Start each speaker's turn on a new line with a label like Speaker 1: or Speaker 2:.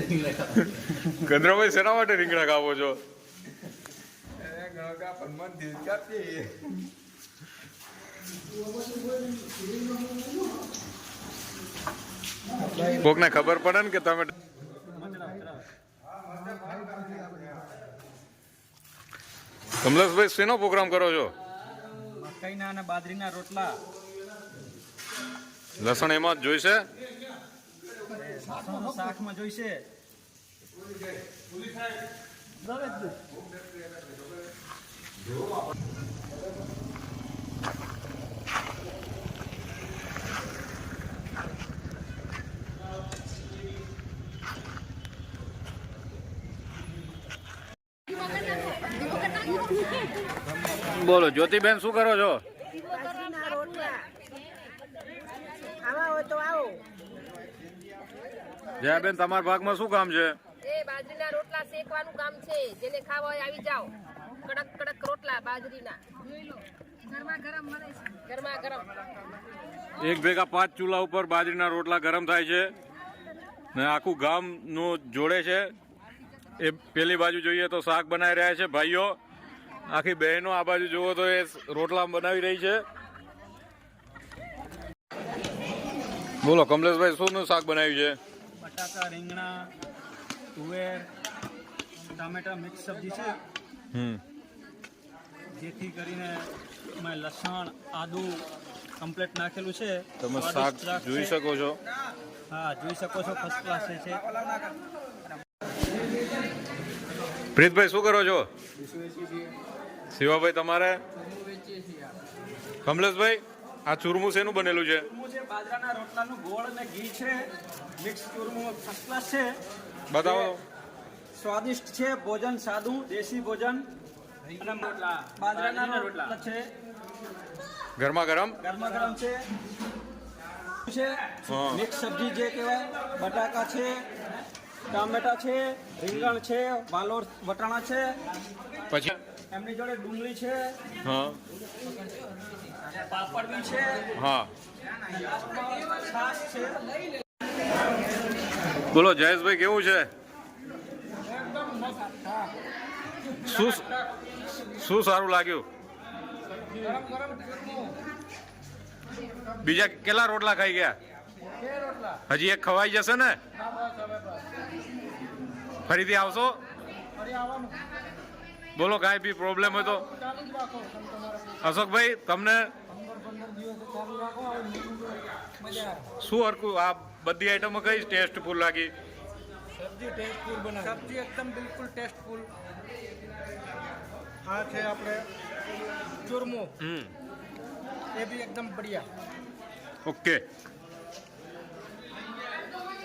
Speaker 1: ગંધરાભાઈ શેના માટે રીંગણા ખાવો છો? કોકને ખબર પડે ને કે તમે કમલેશભાઈ શેનો પ્રોગ્રામ કરો છો?
Speaker 2: મકાઈના અને બાજરીના રોટલા.
Speaker 1: લસણ એમાં જ જોઈશે?
Speaker 2: શાકમાં જોઈશે.
Speaker 1: બોલો જ્યોતિબેન, શું કરો છો? જયાબેન, તમારા ભાગમાં શું કામ છે?
Speaker 3: બાજરીના રોટલા શેકવાનું કામ છે. જેને ખાવા હોય આવી જાઓ. કડક કડક રોટલા બાજરીના, ગરમા ગરમ મળે છે. ગરમા ગરમ.
Speaker 1: એક ભેગા 5 ચૂલા ઉપર બાજરીના રોટલા ગરમ થાય છે ને આખું ગામ નું જોડે છે. એ પેલી બાજુ જોઈએ તો શાક બનાવી રહ્યા છે ભાઈઓ. આખી બહેનો આ બાજુ જુઓ તો એ રોટલા બનાવી રહી છે. બોલો કમલેશભાઈ, શું શાક બનાવ્યું છે?
Speaker 2: બટાકા, રીંગણા, તુવેર, ટામેટા મિક્સ સબ્જી છે. જેથી કરીને એમાં લસણ, આદુ કમ્પ્લીટ નાખેલું છે.
Speaker 1: તમે શાક જોઈ શકો છો.
Speaker 2: હા, જોઈ શકો છો. ફર્સ્ટ ક્લાસ છે.
Speaker 1: પ્રીતભાઈ, શું કરો છો? શિવાભાઈ, તમારે? કમલેશભાઈ, આ ચૂરમું શેનું બનેલું છે?
Speaker 2: બાજરાના રોટલાનું ગોળ અને ઘી છે. મિક્સ ચૂરમું ફર્સ્ટ ક્લાસ છે.
Speaker 1: બતાવો.
Speaker 2: સ્વાદિષ્ટ છે. ભોજન સાદું દેશી ભોજન. બાજરાના રોટલા છે.
Speaker 1: ગરમા ગરમ
Speaker 2: છે. મિક્સ સબ્જી જે કહેવાય. બટાકા છે, ટામેટા છે, રીંગણ છે, વાલોર વટાણા છે.
Speaker 1: પછી
Speaker 2: એમની જોડે ડુંગળી છે.
Speaker 1: હા,
Speaker 2: પાપડ બી છે.
Speaker 1: હા.
Speaker 2: છાશ છે.
Speaker 1: બોલો જયેશભાઈ, કેવું છે? શું સારું લાગ્યું? બીજા કેટલા રોટલા ખાઈ ગયા? હજી એક ખવાઈ જશે ને? ફરીથી આવશો? બોલો, કાંઈ બી પ્રોબ્લેમ હોય તો. અશોકભાઈ, તમને શું હરકું આ બધી આઈટમો કઈ ટેસ્ટફુલ લાગી?
Speaker 2: સબ્જી ટેસ્ટફુલ બનાવી. સબ્જી એકદમ બિલકુલ ટેસ્ટફુલ. આ છે આપણે ચૂરમું. એ બી એકદમ બઢિયા.
Speaker 1: ઓકે.